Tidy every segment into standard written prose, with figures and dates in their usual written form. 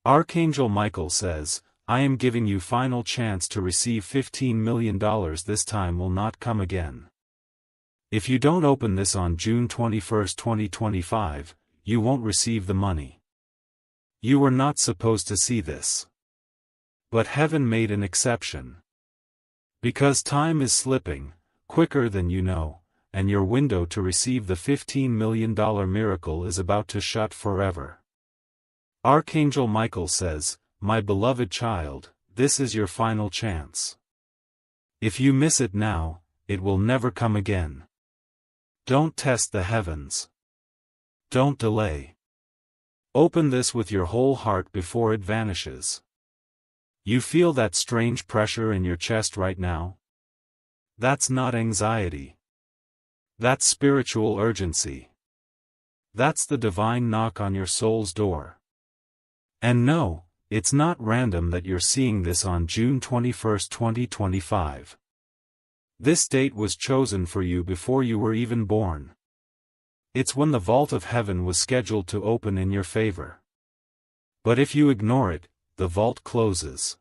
Archangel Michael says, I am giving you final chance to receive $15 million. This time will not come again. If you don't open this on June 21, 2025, you won't receive the money. You were not supposed to see this. But heaven made an exception. Because time is slipping, quicker than you know, and your window to receive the $15 million miracle is about to shut forever. Archangel Michael says, my beloved child, this is your final chance. If you miss it now, it will never come again. Don't test the heavens. Don't delay. Open this with your whole heart before it vanishes. You feel that strange pressure in your chest right now? That's not anxiety. That's spiritual urgency. That's the divine knock on your soul's door. And no, it's not random that you're seeing this on June 21, 2025. This date was chosen for you before you were even born. It's when the vault of heaven was scheduled to open in your favor. But if you ignore it, the vault closes.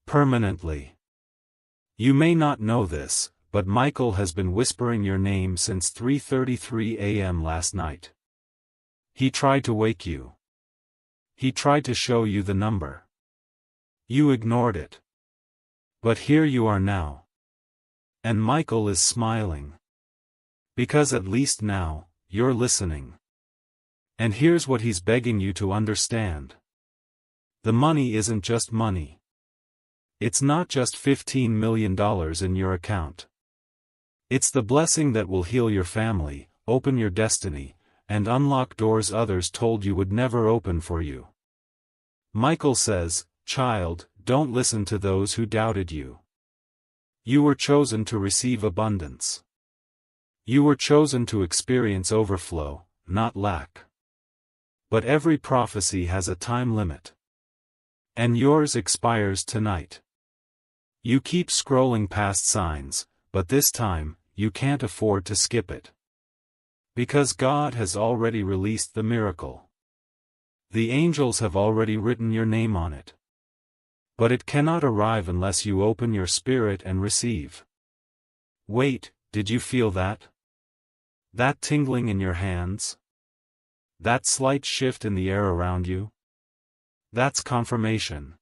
Permanently. You may not know this, but Michael has been whispering your name since 3:33 a.m. last night. He tried to wake you. He tried to show you the number. You ignored it. But here you are now. And Michael is smiling. Because at least now, you're listening. And here's what he's begging you to understand. The money isn't just money. It's not just $15 million in your account. It's the blessing that will heal your family, open your destiny, and unlock doors others told you would never open for you. Michael says, child, don't listen to those who doubted you. You were chosen to receive abundance. You were chosen to experience overflow, not lack. But every prophecy has a time limit. And yours expires tonight. You keep scrolling past signs, but this time, you can't afford to skip it. Because God has already released the miracle. The angels have already written your name on it. But it cannot arrive unless you open your spirit and receive. Wait, did you feel that? That tingling in your hands? That slight shift in the air around you? That's confirmation.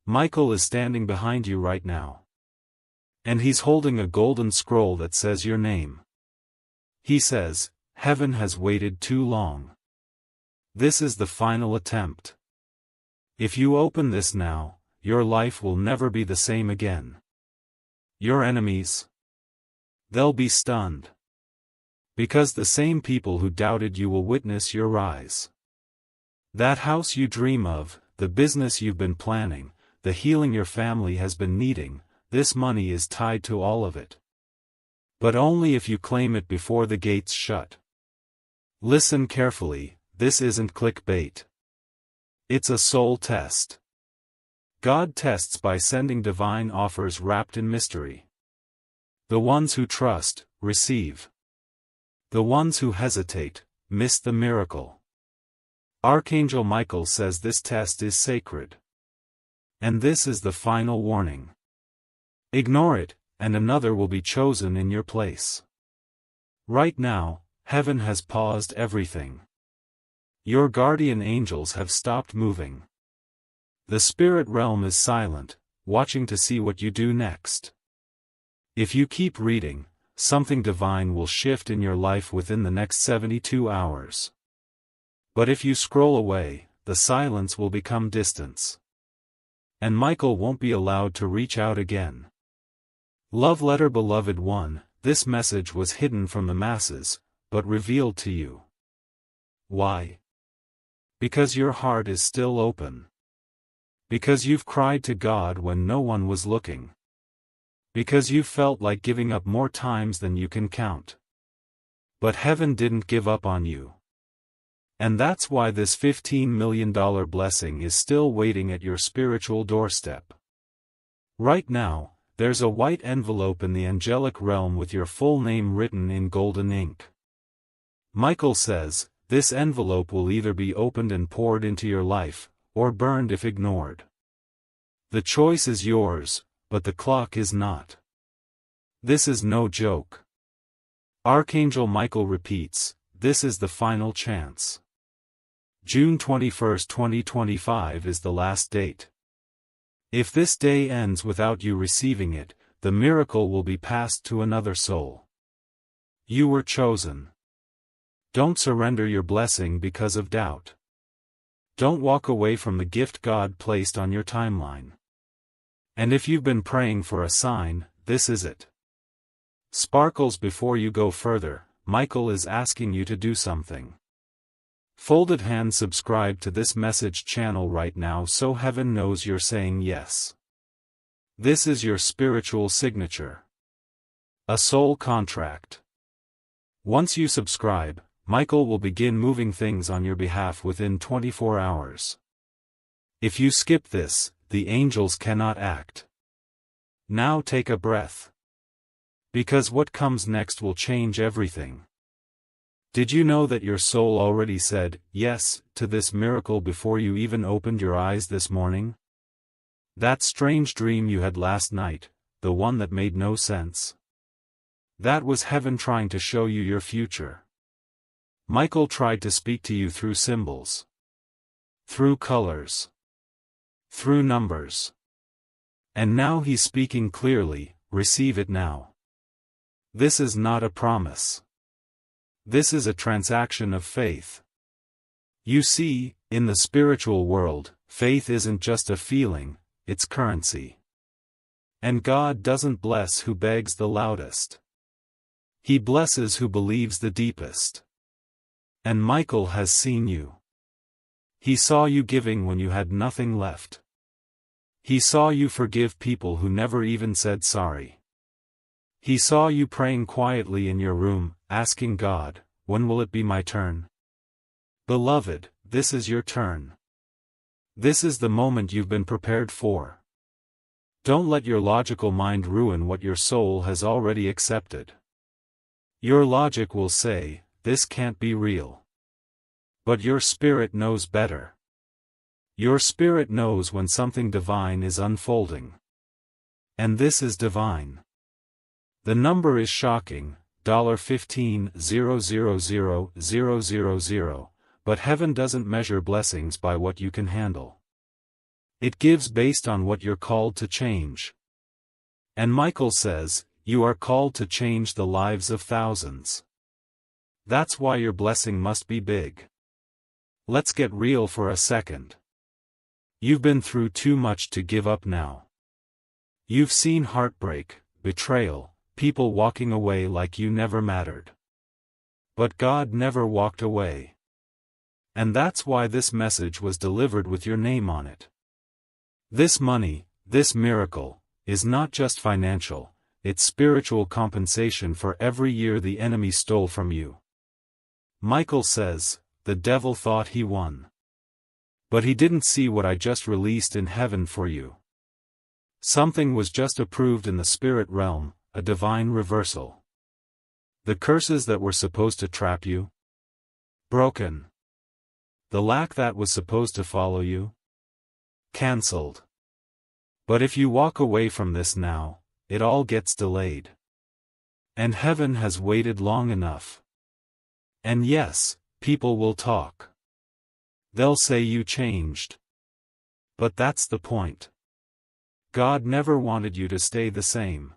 Michael is standing behind you right now. And he's holding a golden scroll that says your name. He says, heaven has waited too long. This is the final attempt. If you open this now, your life will never be the same again. Your enemies? They'll be stunned. Because the same people who doubted you will witness your rise. That house you dream of, the business you've been planning, the healing your family has been needing, this money is tied to all of it. But only if you claim it before the gates shut. Listen carefully, this isn't clickbait. It's a soul test. God tests by sending divine offers wrapped in mystery. The ones who trust, receive. The ones who hesitate, miss the miracle. Archangel Michael says this test is sacred. And this is the final warning. Ignore it, and another will be chosen in your place. Right now, heaven has paused everything. Your guardian angels have stopped moving. The spirit realm is silent, watching to see what you do next. If you keep reading, something divine will shift in your life within the next 72 hours. But if you scroll away, the silence will become distance. And Michael won't be allowed to reach out again. Love letter beloved one, this message was hidden from the masses, but revealed to you. Why? Because your heart is still open. Because you've cried to God when no one was looking. Because you felt like giving up more times than you can count. But heaven didn't give up on you. And that's why this $15 million blessing is still waiting at your spiritual doorstep. Right now, there's a white envelope in the angelic realm with your full name written in golden ink. Michael says, this envelope will either be opened and poured into your life, or burned if ignored. The choice is yours, but the clock is not. This is no joke. Archangel Michael repeats, this is the final chance. June 21, 2025 is the last date. If this day ends without you receiving it, the miracle will be passed to another soul. You were chosen. Don't surrender your blessing because of doubt. Don't walk away from the gift God placed on your timeline. And if you've been praying for a sign, this is it. Sparkles, before you go further, Michael is asking you to do something. Folded hands, subscribe to this message channel right now so heaven knows you're saying yes. This is your spiritual signature. A soul contract. Once you subscribe, Michael will begin moving things on your behalf within 24 hours. If you skip this, the angels cannot act. Now take a breath. Because what comes next will change everything. Did you know that your soul already said yes to this miracle before you even opened your eyes this morning? That strange dream you had last night, the one that made no sense. That was heaven trying to show you your future. Michael tried to speak to you through symbols, through colors, through numbers. And now he's speaking clearly, receive it now. This is not a promise. This is a transaction of faith. You see, in the spiritual world, faith isn't just a feeling, it's currency. And God doesn't bless who begs the loudest. He blesses who believes the deepest. And Michael has seen you. He saw you giving when you had nothing left. He saw you forgive people who never even said sorry. He saw you praying quietly in your room, asking God, when will it be my turn? Beloved, this is your turn. This is the moment you've been prepared for. Don't let your logical mind ruin what your soul has already accepted. Your logic will say, this can't be real. But your spirit knows better. Your spirit knows when something divine is unfolding. And this is divine. The number is shocking, $15,000,000, but heaven doesn't measure blessings by what you can handle. It gives based on what you're called to change. And Michael says, you are called to change the lives of thousands. That's why your blessing must be big. Let's get real for a second. You've been through too much to give up now. You've seen heartbreak, betrayal, people walking away like you never mattered. But God never walked away. And that's why this message was delivered with your name on it. This money, this miracle, is not just financial, it's spiritual compensation for every year the enemy stole from you. Michael says, the devil thought he won. But he didn't see what I just released in heaven for you. Something was just approved in the spirit realm, a divine reversal. The curses that were supposed to trap you? Broken. The lack that was supposed to follow you? Cancelled. But if you walk away from this now, it all gets delayed. And heaven has waited long enough. And yes, people will talk. They'll say you changed. But that's the point. God never wanted you to stay the same.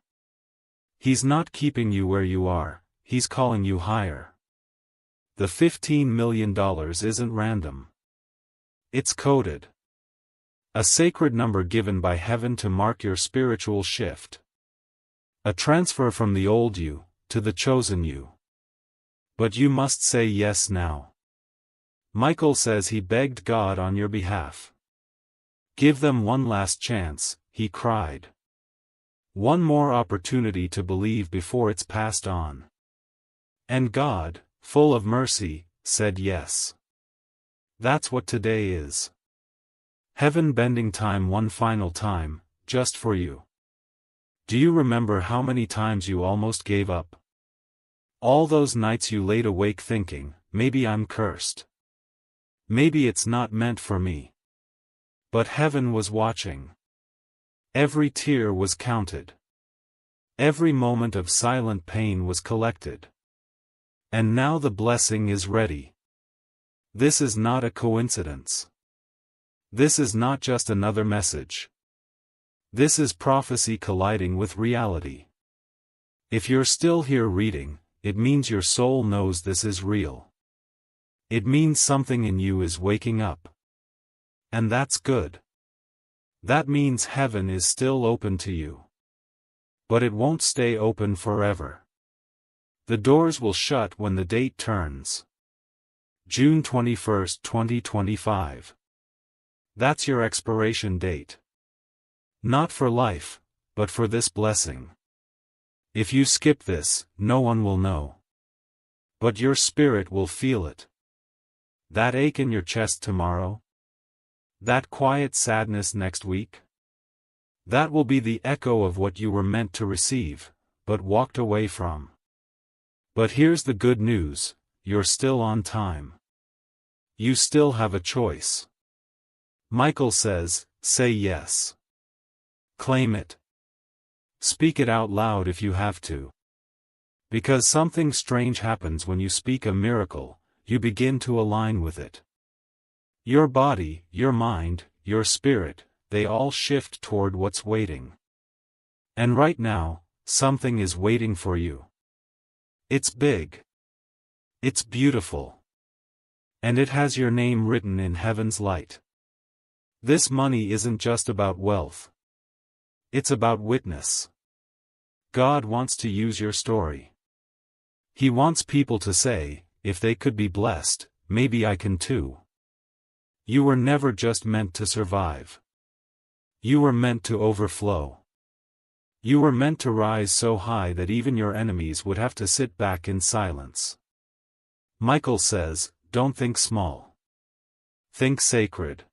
He's not keeping you where you are, He's calling you higher. The $15 million isn't random. It's coded. A sacred number given by heaven to mark your spiritual shift. A transfer from the old you, to the chosen you. But you must say yes now. Michael says he begged God on your behalf. Give them one last chance, he cried. One more opportunity to believe before it's passed on. And God, full of mercy, said yes. That's what today is. Heaven bending time one final time, just for you. Do you remember how many times you almost gave up? All those nights you laid awake thinking, maybe I'm cursed. Maybe it's not meant for me. But heaven was watching. Every tear was counted. Every moment of silent pain was collected. And now the blessing is ready. This is not a coincidence. This is not just another message. This is prophecy colliding with reality. If you're still here reading, it means your soul knows this is real. It means something in you is waking up. And that's good. That means heaven is still open to you. But it won't stay open forever. The doors will shut when the date turns. June 21st, 2025. That's your expiration date. Not for life, but for this blessing. If you skip this, no one will know. But your spirit will feel it. That ache in your chest tomorrow? That quiet sadness next week? That will be the echo of what you were meant to receive, but walked away from. But here's the good news, you're still on time. You still have a choice. Michael says, say yes. Claim it. Speak it out loud if you have to. Because something strange happens when you speak a miracle, you begin to align with it. Your body, your mind, your spirit, they all shift toward what's waiting. And right now, something is waiting for you. It's big. It's beautiful. And it has your name written in heaven's light. This money isn't just about wealth. It's about witness. God wants to use your story. He wants people to say, if they could be blessed, maybe I can too. You were never just meant to survive. You were meant to overflow. You were meant to rise so high that even your enemies would have to sit back in silence. Michael says, don't think small. Think sacred.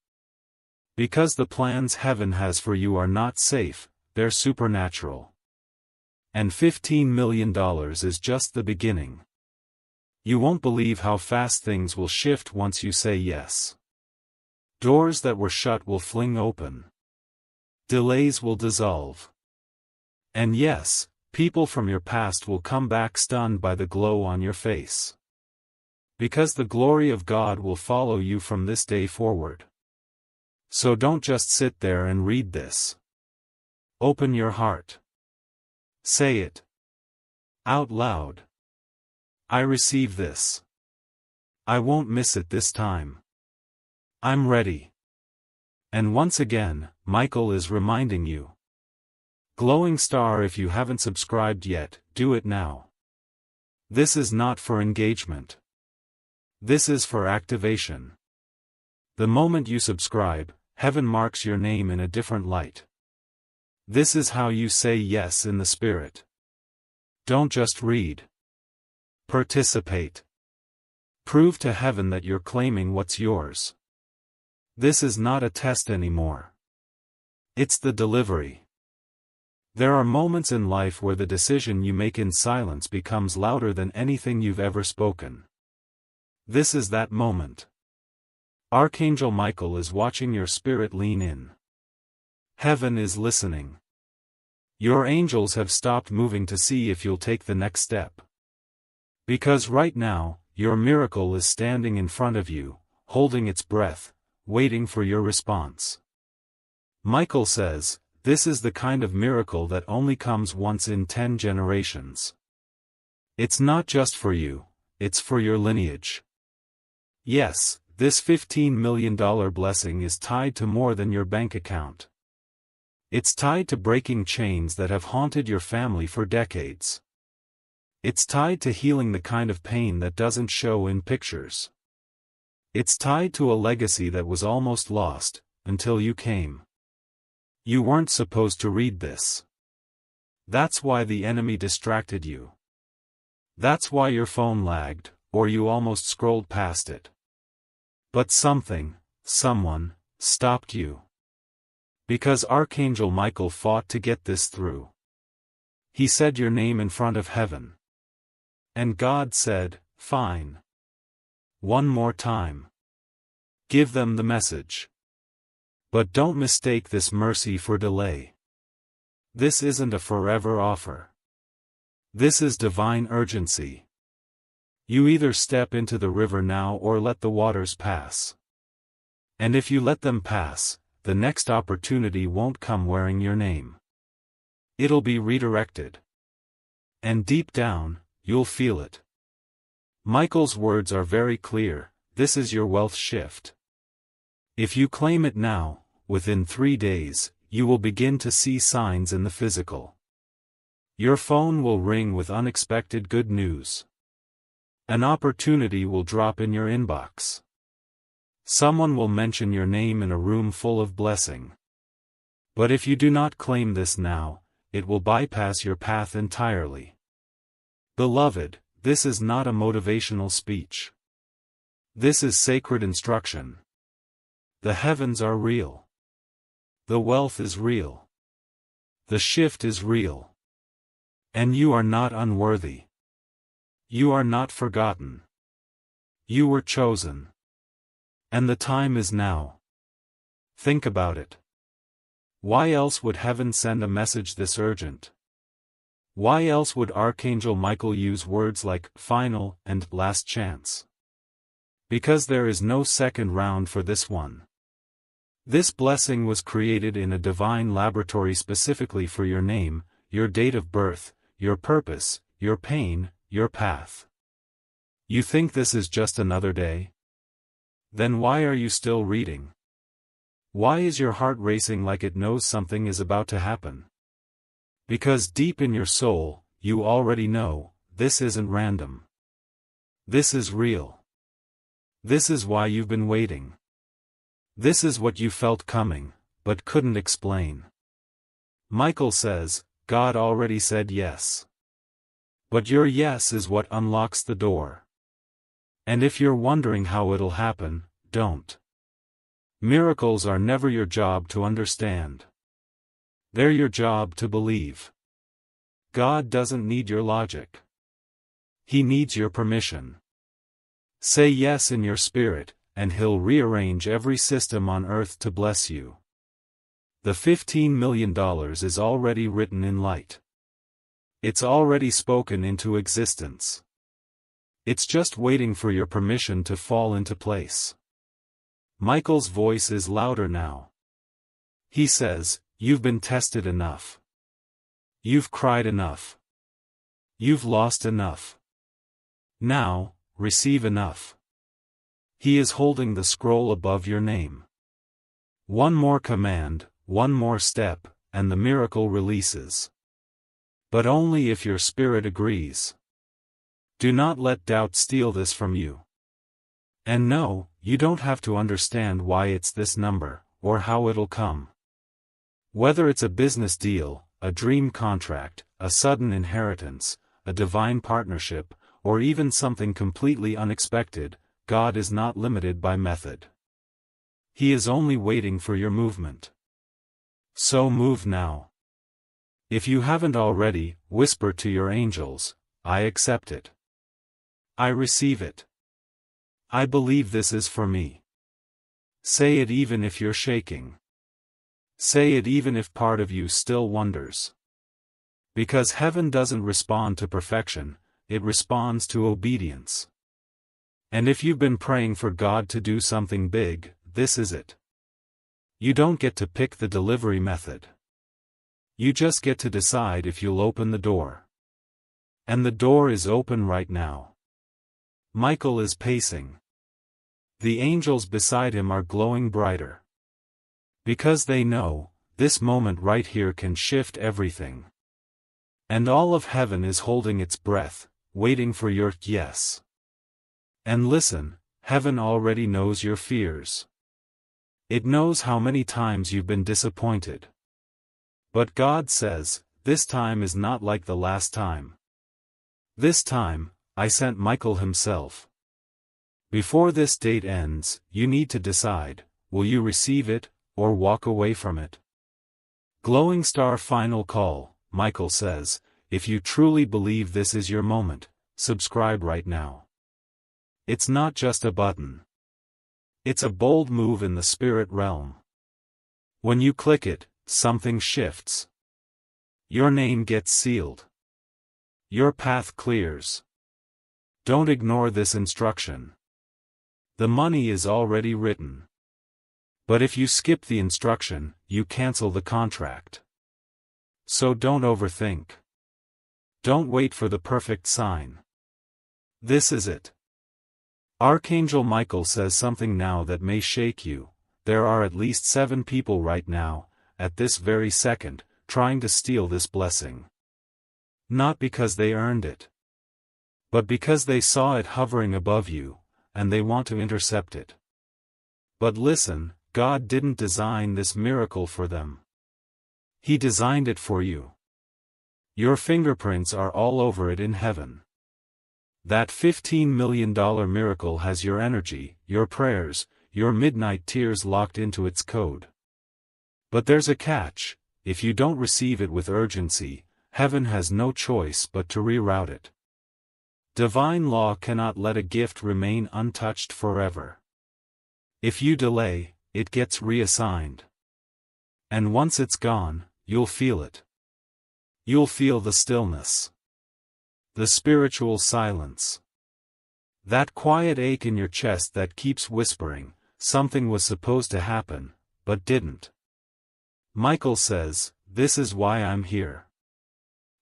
Because the plans heaven has for you are not safe, they're supernatural. And $15 million is just the beginning. You won't believe how fast things will shift once you say yes. Doors that were shut will fling open. Delays will dissolve. And yes, people from your past will come back stunned by the glow on your face. Because the glory of God will follow you from this day forward. So don't just sit there and read this. Open your heart. Say it. Out loud. I receive this. I won't miss it this time. I'm ready. And once again, Michael is reminding you. Glowing star, if you haven't subscribed yet, do it now. This is not for engagement. This is for activation. The moment you subscribe, heaven marks your name in a different light. This is how you say yes in the spirit. Don't just read. Participate. Prove to heaven that you're claiming what's yours. This is not a test anymore. It's the delivery. There are moments in life where the decision you make in silence becomes louder than anything you've ever spoken. This is that moment. Archangel Michael is watching your spirit lean in. Heaven is listening. Your angels have stopped moving to see if you'll take the next step. Because right now, your miracle is standing in front of you, holding its breath, waiting for your response. Michael says, this is the kind of miracle that only comes once in 10 generations. It's not just for you, it's for your lineage. Yes, this $15 million blessing is tied to more than your bank account. It's tied to breaking chains that have haunted your family for decades. It's tied to healing the kind of pain that doesn't show in pictures. It's tied to a legacy that was almost lost, until you came. You weren't supposed to read this. That's why the enemy distracted you. That's why your phone lagged, or you almost scrolled past it. But someone, stopped you. Because Archangel Michael fought to get this through. He said your name in front of heaven. And God said, fine. One more time. Give them the message. But don't mistake this mercy for delay. This isn't a forever offer. This is divine urgency. You either step into the river now or let the waters pass. And if you let them pass, the next opportunity won't come wearing your name. It'll be redirected. And deep down, you'll feel it. Michael's words are very clear: this is your wealth shift. If you claim it now, within 3 days, you will begin to see signs in the physical. Your phone will ring with unexpected good news. An opportunity will drop in your inbox. Someone will mention your name in a room full of blessing. But if you do not claim this now, it will bypass your path entirely. Beloved, this is not a motivational speech. This is sacred instruction. The heavens are real. The wealth is real. The shift is real. And you are not unworthy. You are not forgotten. You were chosen. And the time is now. Think about it. Why else would heaven send a message this urgent? Why else would Archangel Michael use words like final and last chance? Because there is no second round for this one. This blessing was created in a divine laboratory specifically for your name, your date of birth, your purpose, your pain, your path. You think this is just another day? Then why are you still reading? Why is your heart racing like it knows something is about to happen? Because deep in your soul, you already know, this isn't random. This is real. This is why you've been waiting. This is what you felt coming, but couldn't explain. Michael says, God already said yes. But your yes is what unlocks the door. And if you're wondering how it'll happen, don't. Miracles are never your job to understand. They're your job to believe. God doesn't need your logic. He needs your permission. Say yes in your spirit, and He'll rearrange every system on earth to bless you. The $15 million is already written in light. It's already spoken into existence. It's just waiting for your permission to fall into place. Michael's voice is louder now. He says, you've been tested enough. You've cried enough. You've lost enough. Now, receive enough. He is holding the scroll above your name. One more command, one more step, and the miracle releases. But only if your spirit agrees. Do not let doubt steal this from you. And no, you don't have to understand why it's this number, or how it'll come. Whether it's a business deal, a dream contract, a sudden inheritance, a divine partnership, or even something completely unexpected, God is not limited by method. He is only waiting for your movement. So move now. If you haven't already, whisper to your angels, I accept it. I receive it. I believe this is for me. Say it even if you're shaking. Say it even if part of you still wonders. Because heaven doesn't respond to perfection, it responds to obedience. And if you've been praying for God to do something big, this is it. You don't get to pick the delivery method. You just get to decide if you'll open the door. And the door is open right now. Michael is pacing. The angels beside him are glowing brighter. Because they know, this moment right here can shift everything. And all of heaven is holding its breath, waiting for your yes. And listen, heaven already knows your fears. It knows how many times you've been disappointed. But God says, this time is not like the last time. This time, I sent Michael himself. Before this date ends, you need to decide, will you receive it, or walk away from it? Glowing star final call, Michael says, if you truly believe this is your moment, subscribe right now. It's not just a button. It's a bold move in the spirit realm. When you click it, something shifts. Your name gets sealed. Your path clears. Don't ignore this instruction. The money is already written. But if you skip the instruction, you cancel the contract. So don't overthink. Don't wait for the perfect sign. This is it. Archangel Michael says something now that may shake you. There are at least 7 people right now, at this very second, trying to steal this blessing. Not because they earned it, but because they saw it hovering above you, and they want to intercept it. But listen, God didn't design this miracle for them. He designed it for you. Your fingerprints are all over it in heaven. That $15 million miracle has your energy, your prayers, your midnight tears locked into its code. But there's a catch: if you don't receive it with urgency, heaven has no choice but to reroute it. Divine law cannot let a gift remain untouched forever. If you delay, it gets reassigned. And once it's gone, you'll feel it. You'll feel the stillness. The spiritual silence. That quiet ache in your chest that keeps whispering, something was supposed to happen, but didn't. Michael says, this is why I'm here.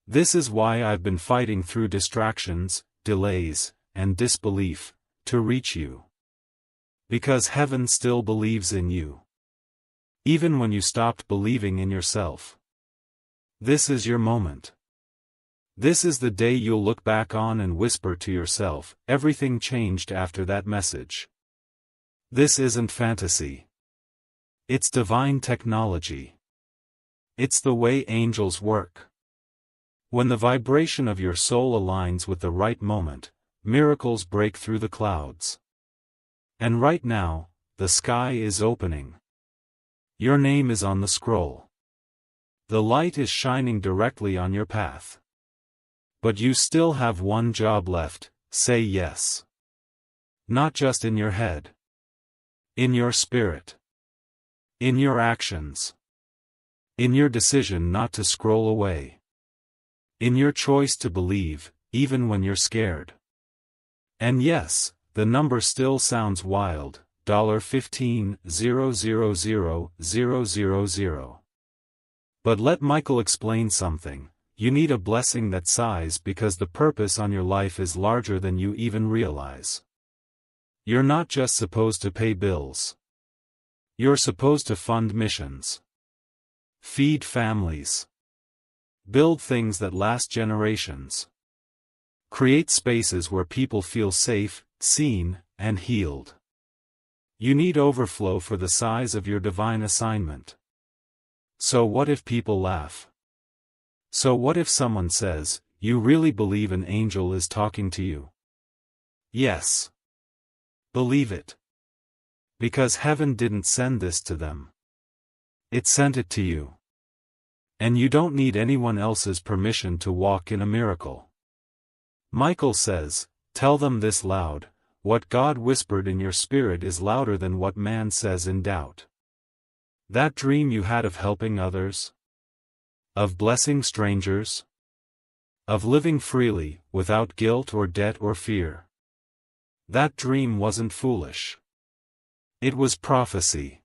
This is why I've been fighting through distractions, delays, and disbelief, to reach you. Because heaven still believes in you. Even when you stopped believing in yourself. This is your moment. This is the day you'll look back on and whisper to yourself, everything changed after that message. This isn't fantasy. It's divine technology. It's the way angels work. When the vibration of your soul aligns with the right moment, miracles break through the clouds. And right now, the sky is opening. Your name is on the scroll. The light is shining directly on your path. But you still have one job left: say yes. Not just in your head. In your spirit. In your actions. In your decision not to scroll away. In your choice to believe, even when you're scared. And yes, the number still sounds wild, $15,000,000. But let Michael explain something. You need a blessing that size because the purpose on your life is larger than you even realize. You're not just supposed to pay bills. You're supposed to fund missions. Feed families. Build things that last generations. Create spaces where people feel safe, seen, and healed. You need overflow for the size of your divine assignment. So what if people laugh? So what if someone says, you really believe an angel is talking to you? Yes. Believe it. Because heaven didn't send this to them. It sent it to you. And you don't need anyone else's permission to walk in a miracle. Michael says, tell them this loud: what God whispered in your spirit is louder than what man says in doubt. That dream you had of helping others? Of blessing strangers? Of living freely, without guilt or debt or fear? That dream wasn't foolish. It was prophecy.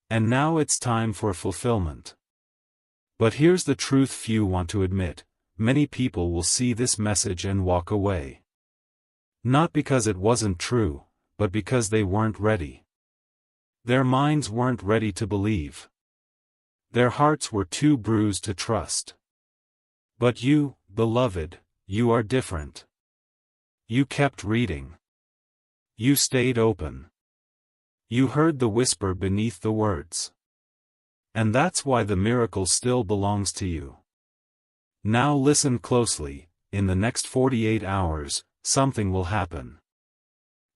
And now it's time for fulfillment. But here's the truth few want to admit: many people will see this message and walk away. Not because it wasn't true, but because they weren't ready. Their minds weren't ready to believe. Their hearts were too bruised to trust. But you, beloved, you are different. You kept reading. You stayed open. You heard the whisper beneath the words. And that's why the miracle still belongs to you. Now listen closely. In the next 48 hours, something will happen.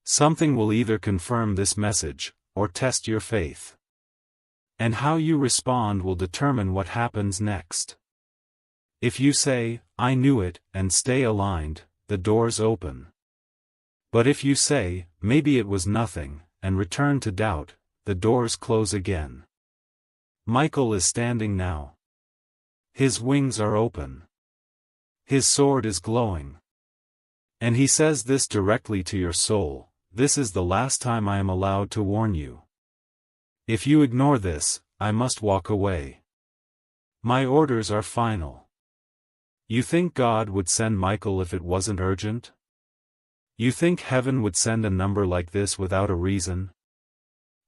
Something will either confirm this message, or test your faith. And how you respond will determine what happens next. If you say, I knew it, and stay aligned, the doors open. But if you say, maybe it was nothing, and return to doubt, the doors close again. Michael is standing now. His wings are open. His sword is glowing. And he says this directly to your soul: this is the last time I am allowed to warn you. If you ignore this, I must walk away. My orders are final. You think God would send Michael if it wasn't urgent? You think heaven would send a number like this without a reason?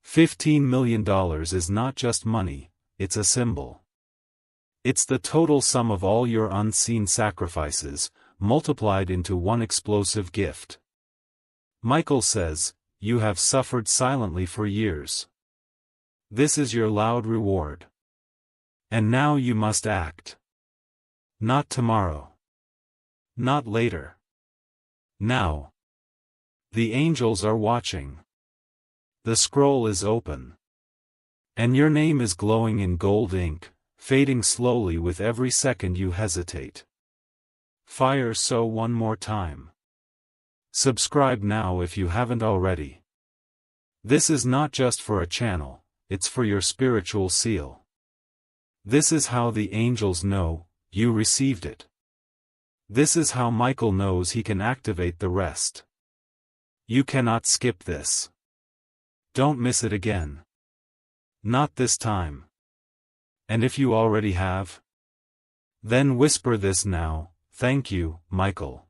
$15 million is not just money, it's a symbol. It's the total sum of all your unseen sacrifices, multiplied into one explosive gift. Michael says, you have suffered silently for years. This is your loud reward. And now you must act. Not tomorrow. Not later. Now. The angels are watching. The scroll is open. And your name is glowing in gold ink, fading slowly with every second you hesitate. Fire so one more time. Subscribe now if you haven't already. This is not just for a channel, it's for your spiritual seal. This is how the angels know you received it. This is how Michael knows he can activate the rest. You cannot skip this. Don't miss it again. Not this time. And if you already have, then whisper this now: thank you, Michael.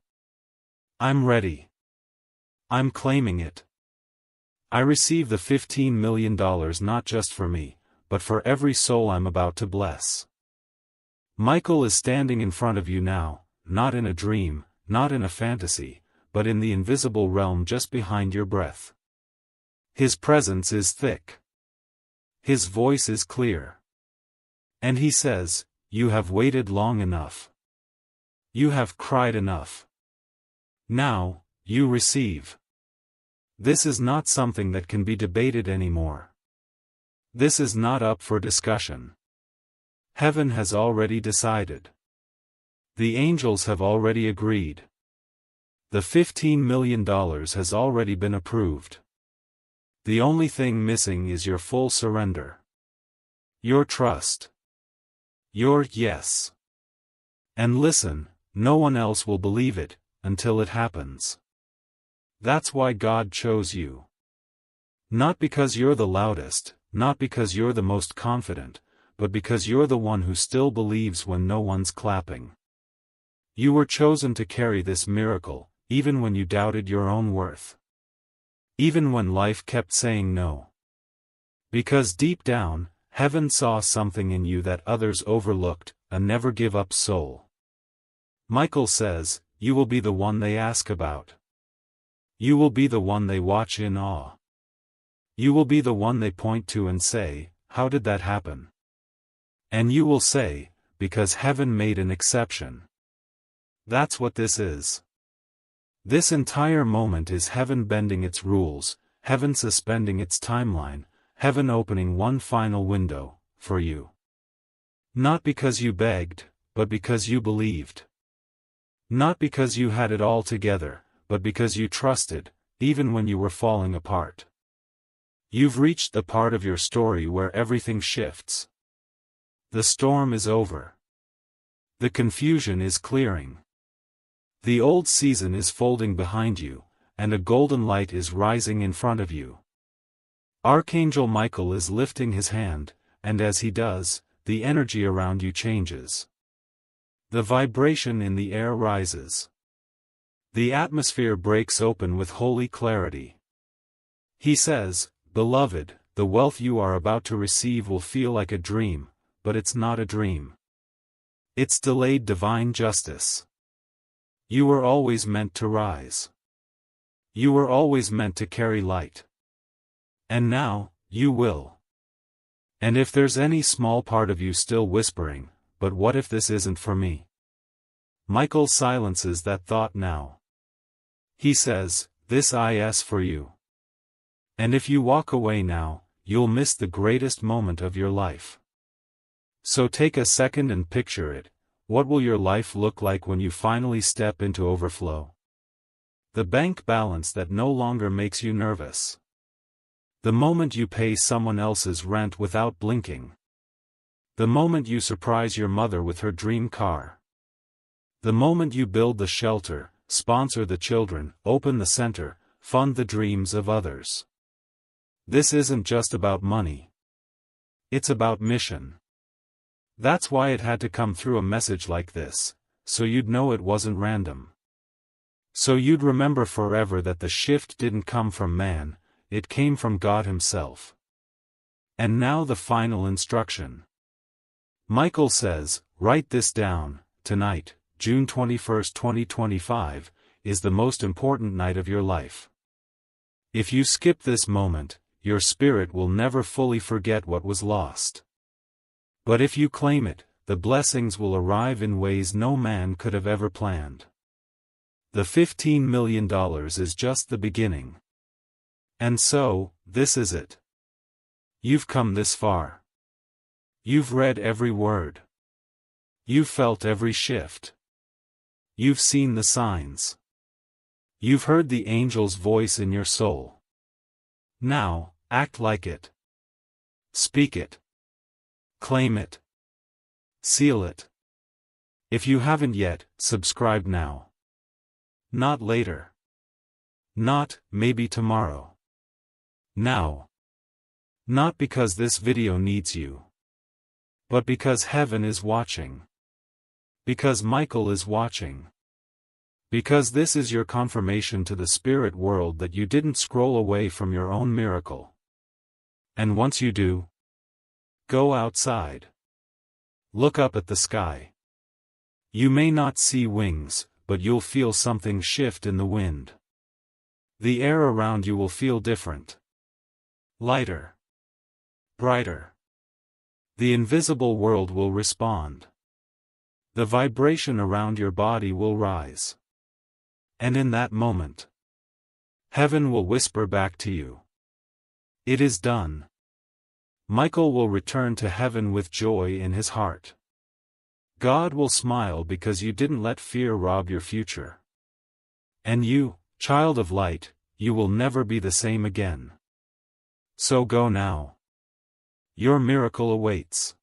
I'm ready. I'm claiming it. I receive the $15 million not just for me, but for every soul I'm about to bless. Michael is standing in front of you now, not in a dream, not in a fantasy, but in the invisible realm just behind your breath. His presence is thick. His voice is clear. And he says, you have waited long enough. You have cried enough. Now, you receive. This is not something that can be debated anymore. This is not up for discussion. Heaven has already decided. The angels have already agreed. The $15 million has already been approved. The only thing missing is your full surrender. Your trust. Your yes. And listen, no one else will believe it, until it happens. That's why God chose you. Not because you're the loudest, not because you're the most confident, but because you're the one who still believes when no one's clapping. You were chosen to carry this miracle, even when you doubted your own worth. Even when life kept saying no. Because deep down, heaven saw something in you that others overlooked, a never-give-up soul. Michael says, you will be the one they ask about. You will be the one they watch in awe. You will be the one they point to and say, how did that happen? And you will say, because heaven made an exception. That's what this is. This entire moment is heaven bending its rules, heaven suspending its timeline, heaven opening one final window, for you. Not because you begged, but because you believed. Not because you had it all together, but because you trusted, even when you were falling apart. You've reached the part of your story where everything shifts. The storm is over. The confusion is clearing. The old season is folding behind you, and a golden light is rising in front of you. Archangel Michael is lifting his hand, and as he does, the energy around you changes. The vibration in the air rises. The atmosphere breaks open with holy clarity. He says, beloved, the wealth you are about to receive will feel like a dream, but it's not a dream. It's delayed divine justice. You were always meant to rise. You were always meant to carry light. And now, you will. And if there's any small part of you still whispering, but what if this isn't for me? Michael silences that thought now. He says, this is for you. And if you walk away now, you'll miss the greatest moment of your life. So take a second and picture it. What will your life look like when you finally step into overflow? The bank balance that no longer makes you nervous. The moment you pay someone else's rent without blinking. The moment you surprise your mother with her dream car. The moment you build the shelter, sponsor the children, open the center, fund the dreams of others. This isn't just about money. It's about mission. That's why it had to come through a message like this, so you'd know it wasn't random. So you'd remember forever that the shift didn't come from man, it came from God Himself. And now the final instruction. Michael says, write this down, tonight, June 21, 2025, is the most important night of your life. If you skip this moment, your spirit will never fully forget what was lost. But if you claim it, the blessings will arrive in ways no man could have ever planned. The $15 million is just the beginning. And so, this is it. You've come this far. You've read every word. You've felt every shift. You've seen the signs. You've heard the angel's voice in your soul. Now, act like it. Speak it. Claim it. Seal it. If you haven't yet, subscribe now. Not later. Not, maybe tomorrow. Now. Not because this video needs you. But because heaven is watching. Because Michael is watching. Because this is your confirmation to the spirit world that you didn't scroll away from your own miracle. And once you do, go outside. Look up at the sky. You may not see wings, but you'll feel something shift in the wind. The air around you will feel different. Lighter. Brighter. The invisible world will respond. The vibration around your body will rise. And in that moment, heaven will whisper back to you. It is done. Michael will return to heaven with joy in his heart. God will smile because you didn't let fear rob your future. And you, child of light, you will never be the same again. So go now. Your miracle awaits.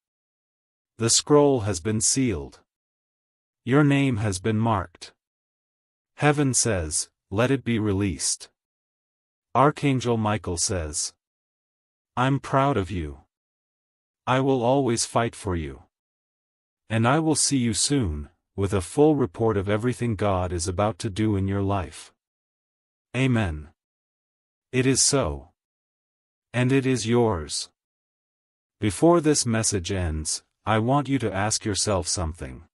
The scroll has been sealed. Your name has been marked. Heaven says, let it be released. Archangel Michael says, I'm proud of you. I will always fight for you. And I will see you soon, with a full report of everything God is about to do in your life. Amen. It is so. And it is yours. Before this message ends, I want you to ask yourself something.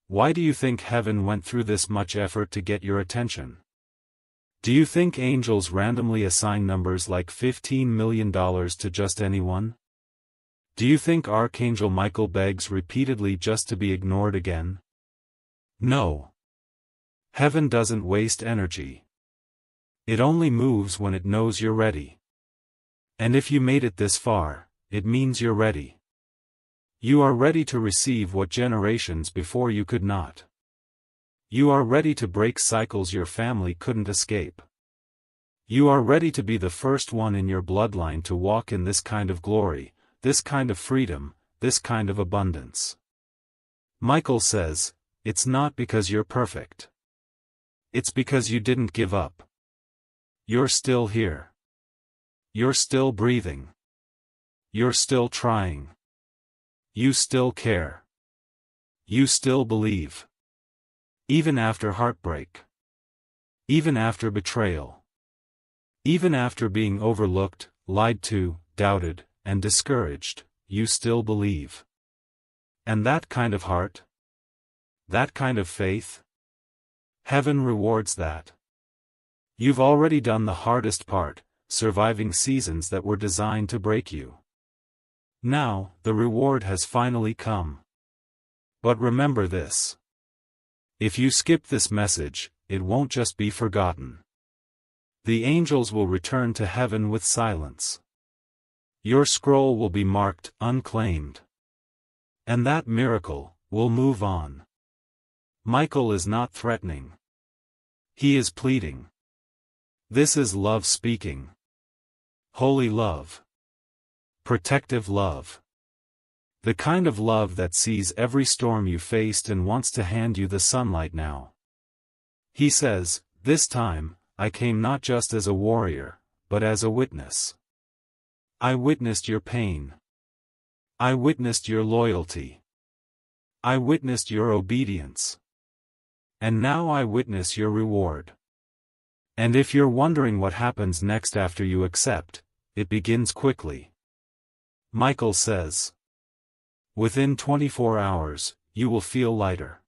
Why do you think heaven went through this much effort to get your attention? Do you think angels randomly assign numbers like $15 million to just anyone? Do you think Archangel Michael begs repeatedly just to be ignored again? No. Heaven doesn't waste energy. It only moves when it knows you're ready. And if you made it this far, it means you're ready. You are ready to receive what generations before you could not. You are ready to break cycles your family couldn't escape. You are ready to be the first one in your bloodline to walk in this kind of glory, this kind of freedom, this kind of abundance. Michael says, it's not because you're perfect. It's because you didn't give up. You're still here. You're still breathing. You're still trying. You still care. You still believe. Even after heartbreak. Even after betrayal. Even after being overlooked, lied to, doubted, and discouraged, you still believe. And that kind of heart? That kind of faith? Heaven rewards that. You've already done the hardest part, surviving seasons that were designed to break you. Now, the reward has finally come. But remember this. If you skip this message, it won't just be forgotten. The angels will return to heaven with silence. Your scroll will be marked unclaimed. And that miracle will move on. Michael is not threatening. He is pleading. This is love speaking. Holy love. Protective love. The kind of love that sees every storm you faced and wants to hand you the sunlight now. He says, "This time, I came not just as a warrior, but as a witness. I witnessed your pain. I witnessed your loyalty. I witnessed your obedience. And now I witness your reward." And if you're wondering what happens next after you accept, it begins quickly. Michael says, within 24 hours, you will feel lighter.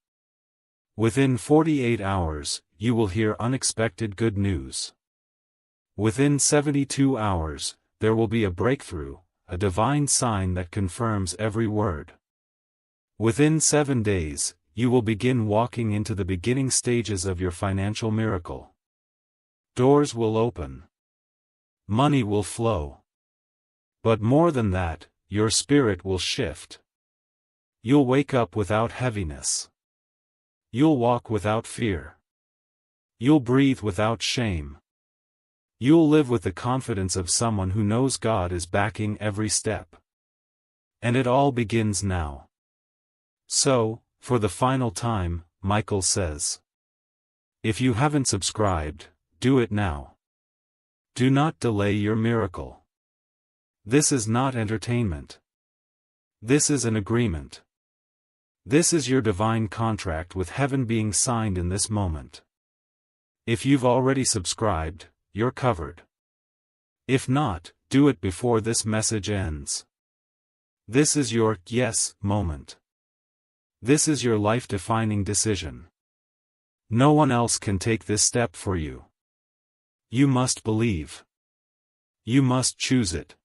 Within 48 hours, you will hear unexpected good news. Within 72 hours, there will be a breakthrough, a divine sign that confirms every word. Within 7 days, you will begin walking into the beginning stages of your financial miracle. Doors will open. Money will flow. But more than that, your spirit will shift. You'll wake up without heaviness. You'll walk without fear. You'll breathe without shame. You'll live with the confidence of someone who knows God is backing every step. And it all begins now. So, for the final time, Michael says, if you haven't subscribed, do it now. Do not delay your miracle. This is not entertainment. This is an agreement. This is your divine contract with heaven being signed in this moment. If you've already subscribed, you're covered. If not, do it before this message ends. This is your yes moment. This is your life-defining decision. No one else can take this step for you. You must believe. You must choose it.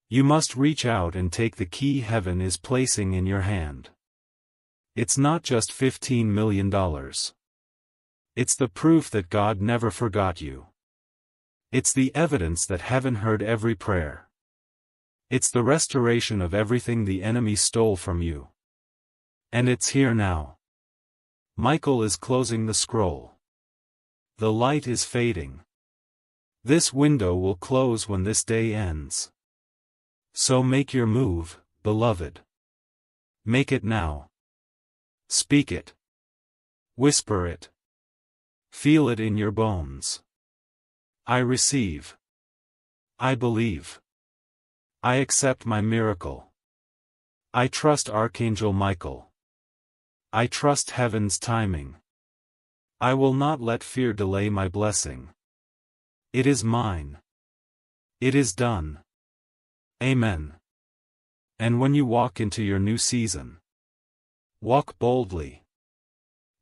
You must reach out and take the key heaven is placing in your hand. It's not just $15 million. It's the proof that God never forgot you. It's the evidence that heaven heard every prayer. It's the restoration of everything the enemy stole from you. And it's here now. Michael is closing the scroll. The light is fading. This window will close when this day ends. So make your move, beloved. Make it now. Speak it. Whisper it. Feel it in your bones. I receive. I believe. I accept my miracle. I trust Archangel Michael. I trust heaven's timing. I will not let fear delay my blessing. It is mine. It is done. Amen. And when you walk into your new season, walk boldly.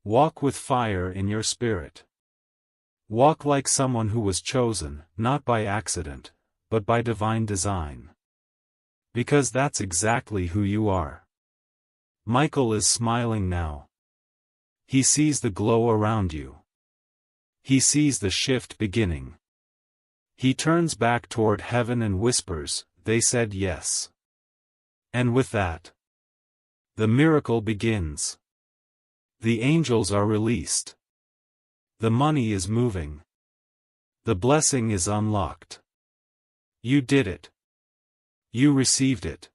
Walk with fire in your spirit. Walk like someone who was chosen, not by accident, but by divine design. Because that's exactly who you are. Michael is smiling now. He sees the glow around you. He sees the shift beginning. He turns back toward heaven and whispers, "They said yes." And with that, the miracle begins. The angels are released. The money is moving. The blessing is unlocked. You did it. You received it.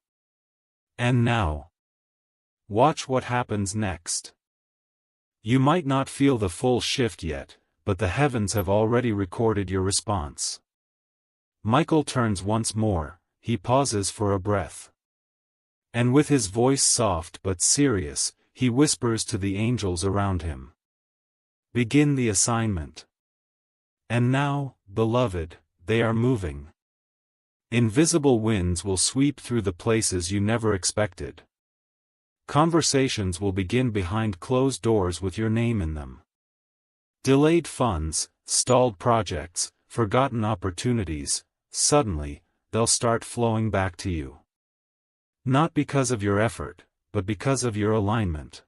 And now, watch what happens next. You might not feel the full shift yet, but the heavens have already recorded your response. Michael turns once more, he pauses for a breath. And with his voice soft but serious, he whispers to the angels around him. Begin the assignment. And now, beloved, they are moving. Invisible winds will sweep through the places you never expected. Conversations will begin behind closed doors with your name in them. Delayed funds, stalled projects, forgotten opportunities, suddenly, they'll start flowing back to you. Not because of your effort, but because of your alignment.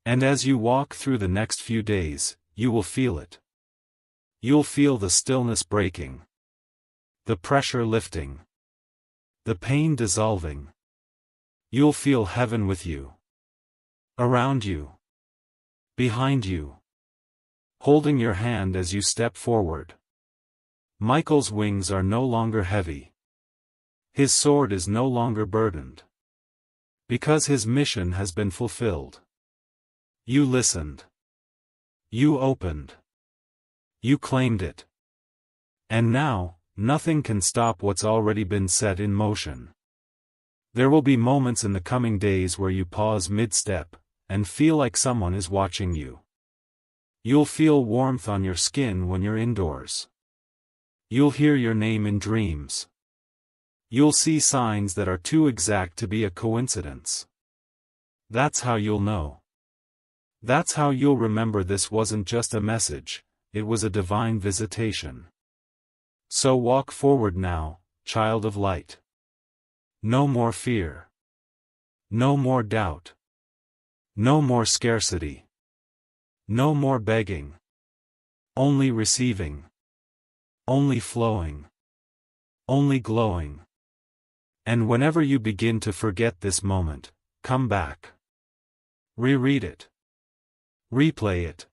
And as you walk through the next few days, you will feel it. You'll feel the stillness breaking. The pressure lifting. The pain dissolving. You'll feel heaven with you. Around you. Behind you. Holding your hand as you step forward. Michael's wings are no longer heavy. His sword is no longer burdened. Because his mission has been fulfilled. You listened. You opened. You claimed it. And now, nothing can stop what's already been set in motion. There will be moments in the coming days where you pause mid-step, and feel like someone is watching you. You'll feel warmth on your skin when you're indoors. You'll hear your name in dreams. You'll see signs that are too exact to be a coincidence. That's how you'll know. That's how you'll remember this wasn't just a message, it was a divine visitation. So walk forward now, child of light. No more fear. No more doubt. No more scarcity. No more begging. Only receiving. Only flowing. Only glowing. And whenever you begin to forget this moment, come back. Reread it. Replay it.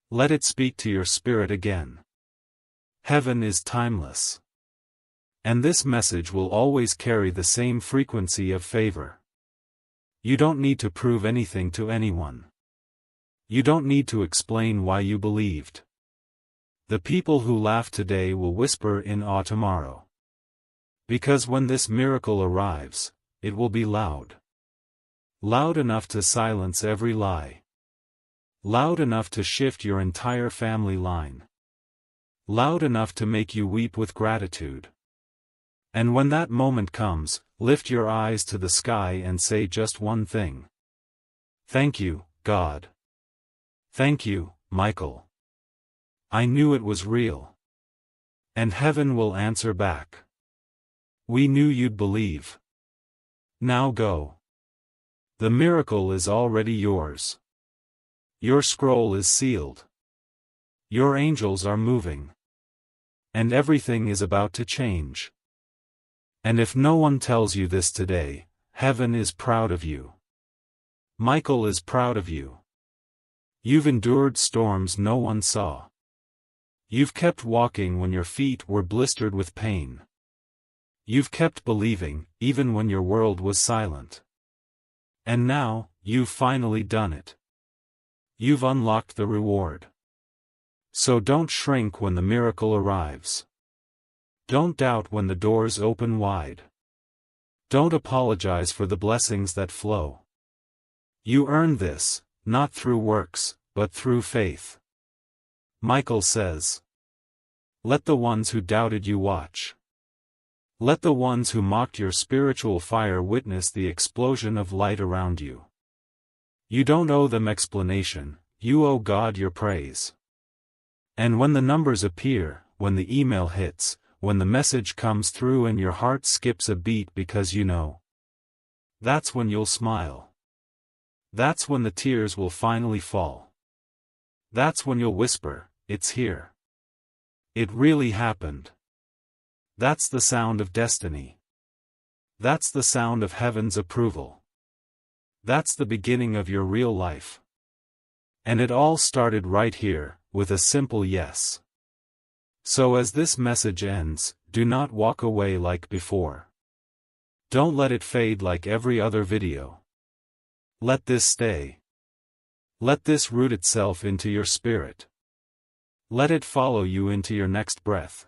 Let it speak to your spirit again. Heaven is timeless. And this message will always carry the same frequency of favor. You don't need to prove anything to anyone. You don't need to explain why you believed. The people who laugh today will whisper in awe tomorrow. Because when this miracle arrives, it will be loud. Loud enough to silence every lie. Loud enough to shift your entire family line. Loud enough to make you weep with gratitude. And when that moment comes, lift your eyes to the sky and say just one thing. Thank you, God. Thank you, Michael. I knew it was real. And heaven will answer back. We knew you'd believe. Now go. The miracle is already yours. Your scroll is sealed. Your angels are moving. And everything is about to change. And if no one tells you this today, heaven is proud of you. Michael is proud of you. You've endured storms no one saw. You've kept walking when your feet were blistered with pain. You've kept believing, even when your world was silent. And now, you've finally done it. You've unlocked the reward. So don't shrink when the miracle arrives. Don't doubt when the doors open wide. Don't apologize for the blessings that flow. You earned this, not through works, but through faith. Michael says, let the ones who doubted you watch. Let the ones who mocked your spiritual fire witness the explosion of light around you. You don't owe them explanation, you owe God your praise. And when the numbers appear, when the email hits, when the message comes through and your heart skips a beat because you know, that's when you'll smile. That's when the tears will finally fall. That's when you'll whisper, it's here. It really happened. That's the sound of destiny. That's the sound of heaven's approval. That's the beginning of your real life. And it all started right here, with a simple yes. So as this message ends, do not walk away like before. Don't let it fade like every other video. Let this stay. Let this root itself into your spirit. Let it follow you into your next breath.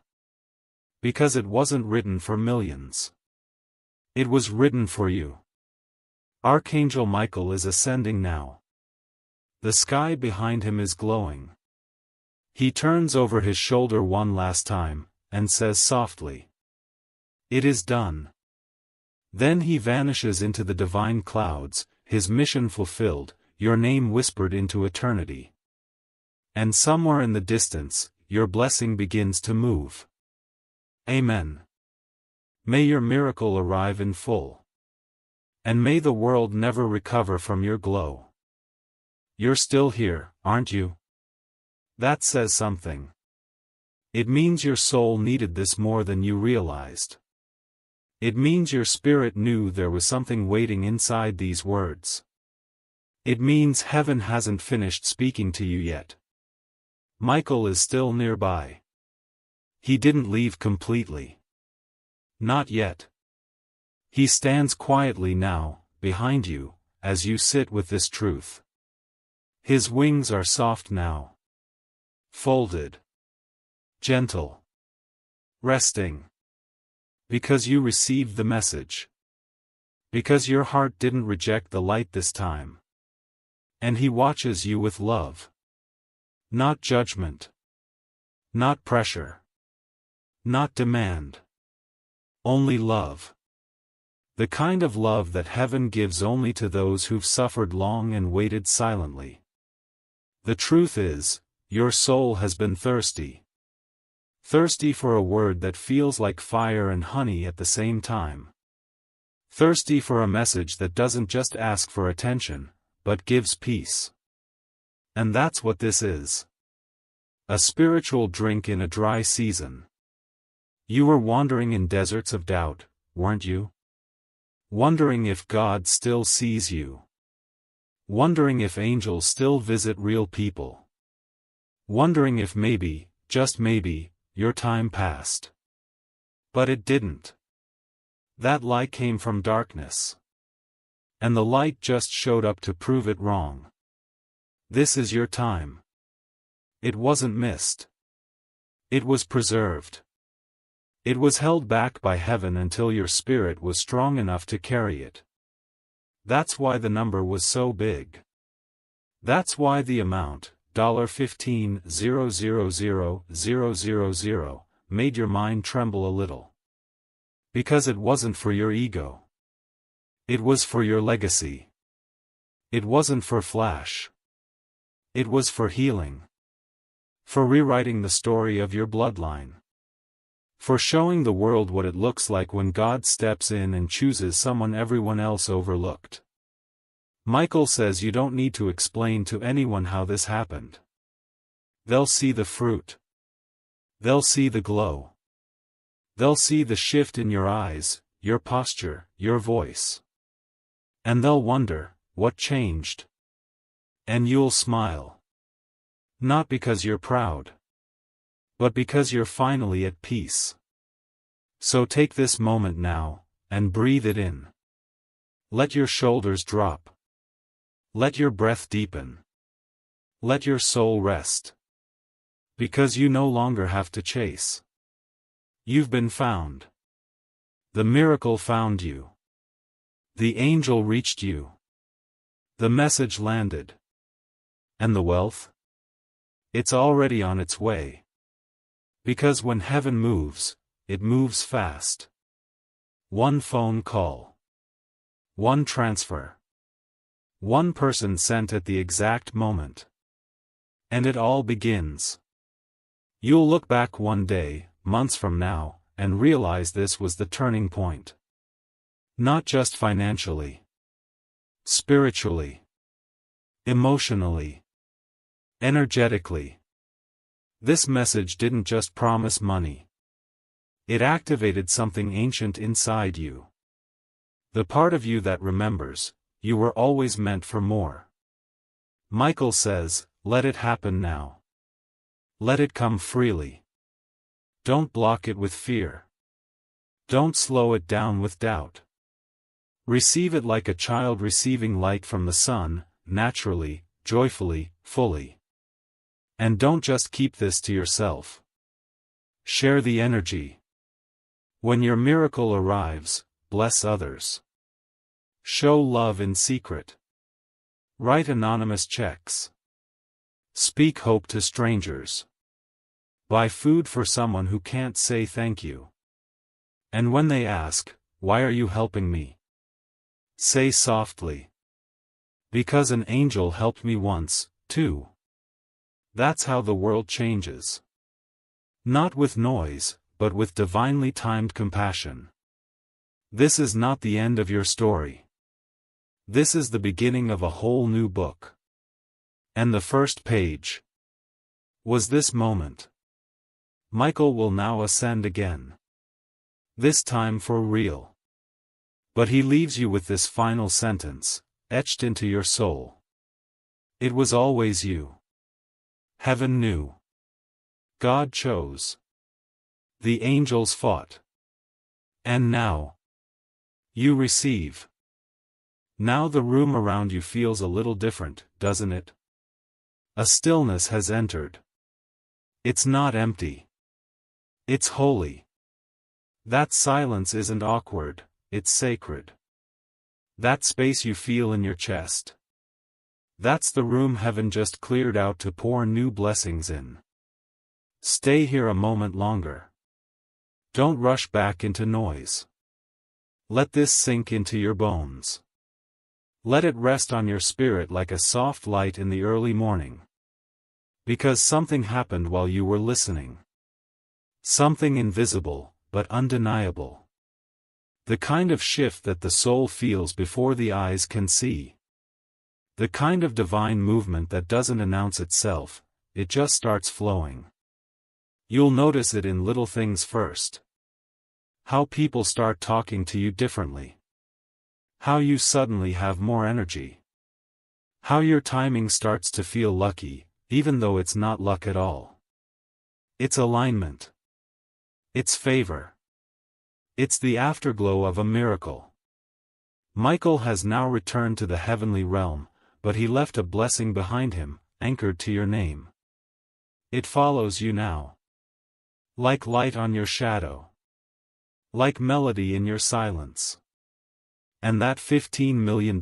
Because it wasn't written for millions. It was written for you. Archangel Michael is ascending now. The sky behind him is glowing. He turns over his shoulder one last time, and says softly, "It is done." Then he vanishes into the divine clouds, his mission fulfilled, your name whispered into eternity. And somewhere in the distance, your blessing begins to move. Amen. May your miracle arrive in full. And may the world never recover from your glow. You're still here, aren't you? That says something. It means your soul needed this more than you realized. It means your spirit knew there was something waiting inside these words. It means heaven hasn't finished speaking to you yet. Michael is still nearby. He didn't leave completely. Not yet. He stands quietly now, behind you, as you sit with this truth. His wings are soft now. Folded. Gentle. Resting. Because you received the message. Because your heart didn't reject the light this time. And he watches you with love. Not judgment. Not pressure. Not demand. Only love. The kind of love that heaven gives only to those who've suffered long and waited silently. The truth is, your soul has been thirsty. Thirsty for a word that feels like fire and honey at the same time. Thirsty for a message that doesn't just ask for attention, but gives peace. And that's what this is. A spiritual drink in a dry season. You were wandering in deserts of doubt, weren't you? Wondering if God still sees you. Wondering if angels still visit real people. Wondering if maybe, just maybe, your time passed. But it didn't. That lie came from darkness. And the light just showed up to prove it wrong. This is your time. It wasn't missed. It was preserved. It was held back by heaven until your spirit was strong enough to carry it. That's why the number was so big. That's why the amount, $15,000,000, made your mind tremble a little. Because it wasn't for your ego. It was for your legacy. It wasn't for flash. It was for healing. For rewriting the story of your bloodline. For showing the world what it looks like when God steps in and chooses someone everyone else overlooked. Michael says you don't need to explain to anyone how this happened. They'll see the fruit. They'll see the glow. They'll see the shift in your eyes, your posture, your voice. And they'll wonder, what changed? And you'll smile. Not because you're proud. But because you're finally at peace. So take this moment now, and breathe it in. Let your shoulders drop. Let your breath deepen. Let your soul rest. Because you no longer have to chase. You've been found. The miracle found you. The angel reached you. The message landed. And the wealth? It's already on its way. Because when heaven moves, it moves fast. One phone call. One transfer. One person sent at the exact moment. And it all begins. You'll look back one day, months from now, and realize this was the turning point. Not just financially. Spiritually. Emotionally. Energetically. This message didn't just promise money. It activated something ancient inside you. The part of you that remembers, you were always meant for more. Michael says, let it happen now. Let it come freely. Don't block it with fear. Don't slow it down with doubt. Receive it like a child receiving light from the sun, naturally, joyfully, fully. And don't just keep this to yourself. Share the energy. When your miracle arrives, bless others. Show love in secret. Write anonymous checks. Speak hope to strangers. Buy food for someone who can't say thank you. And when they ask, why are you helping me? Say softly. Because an angel helped me once, too. That's how the world changes. Not with noise, but with divinely timed compassion. This is not the end of your story. This is the beginning of a whole new book. And the first page was this moment. Michael will now ascend again. This time for real. But he leaves you with this final sentence, etched into your soul. It was always you. Heaven knew. God chose. The angels fought. And now, you receive. Now the room around you feels a little different, doesn't it? A stillness has entered. It's not empty. It's holy. That silence isn't awkward, it's sacred. That space you feel in your chest. That's the room heaven just cleared out to pour new blessings in. Stay here a moment longer. Don't rush back into noise. Let this sink into your bones. Let it rest on your spirit like a soft light in the early morning. Because something happened while you were listening. Something invisible, but undeniable. The kind of shift that the soul feels before the eyes can see. The kind of divine movement that doesn't announce itself, it just starts flowing. You'll notice it in little things first. How people start talking to you differently. How you suddenly have more energy. How your timing starts to feel lucky, even though it's not luck at all. It's alignment. It's favor. It's the afterglow of a miracle. Michael has now returned to the heavenly realm, but he left a blessing behind him, anchored to your name. It follows you now. Like light on your shadow. Like melody in your silence. And that $15 million?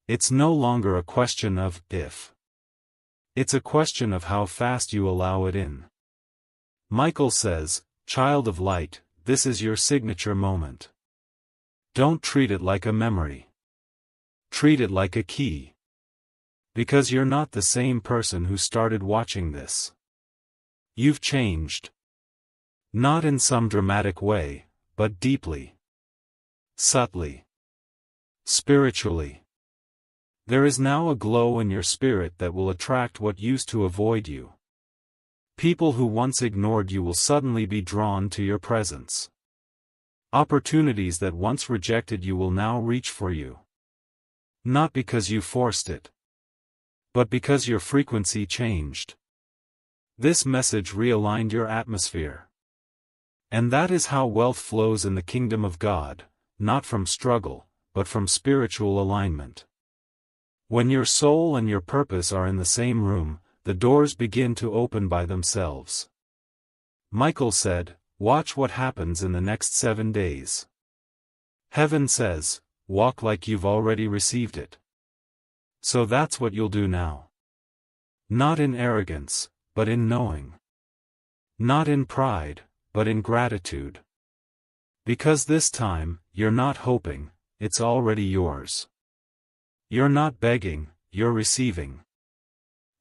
It's no longer a question of if. It's a question of how fast you allow it in. Michael says, child of light, this is your signature moment. Don't treat it like a memory. Treat it like a key. Because you're not the same person who started watching this. You've changed. Not in some dramatic way, but deeply. Subtly. Spiritually. There is now a glow in your spirit that will attract what used to avoid you. People who once ignored you will suddenly be drawn to your presence. Opportunities that once rejected you will now reach for you. Not because you forced it, but because your frequency changed. This message realigned your atmosphere. And that is how wealth flows in the kingdom of God, not from struggle, but from spiritual alignment. When your soul and your purpose are in the same room, the doors begin to open by themselves. Michael said, watch what happens in the next 7 days. Heaven says, walk like you've already received it. So that's what you'll do now. Not in arrogance, but in knowing. Not in pride, but in gratitude. Because this time, you're not hoping, it's already yours. You're not begging, you're receiving.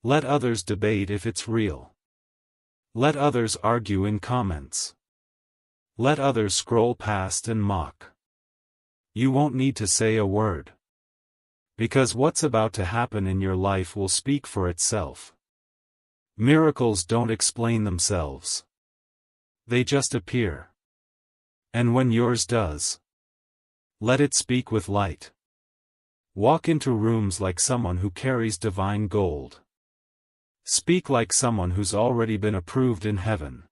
Let others debate if it's real. Let others argue in comments. Let others scroll past and mock. You won't need to say a word. Because what's about to happen in your life will speak for itself. Miracles don't explain themselves. They just appear. And when yours does, let it speak with light. Walk into rooms like someone who carries divine gold. Speak like someone who's already been approved in heaven.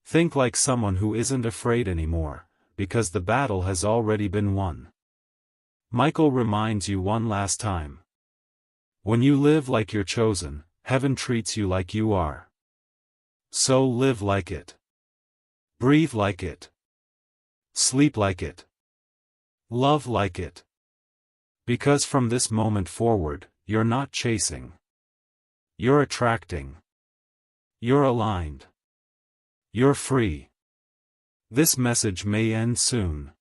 Think like someone who isn't afraid anymore, because the battle has already been won. Michael reminds you one last time. When you live like you're chosen, heaven treats you like you are. So live like it. Breathe like it. Sleep like it. Love like it. Because from this moment forward, you're not chasing. You're attracting. You're aligned. You're free. This message may end soon.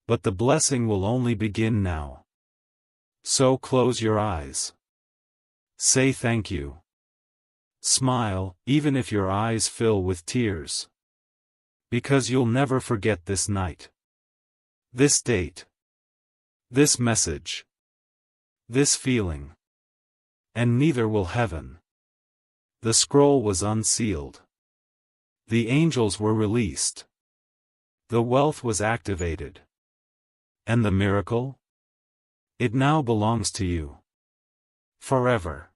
But the blessing will only begin now. So close your eyes. Say thank you. Smile, even if your eyes fill with tears. Because you'll never forget this night. This date. This message. This feeling. And neither will heaven. The scroll was unsealed. The angels were released. The wealth was activated. And the miracle? It now belongs to you. Forever.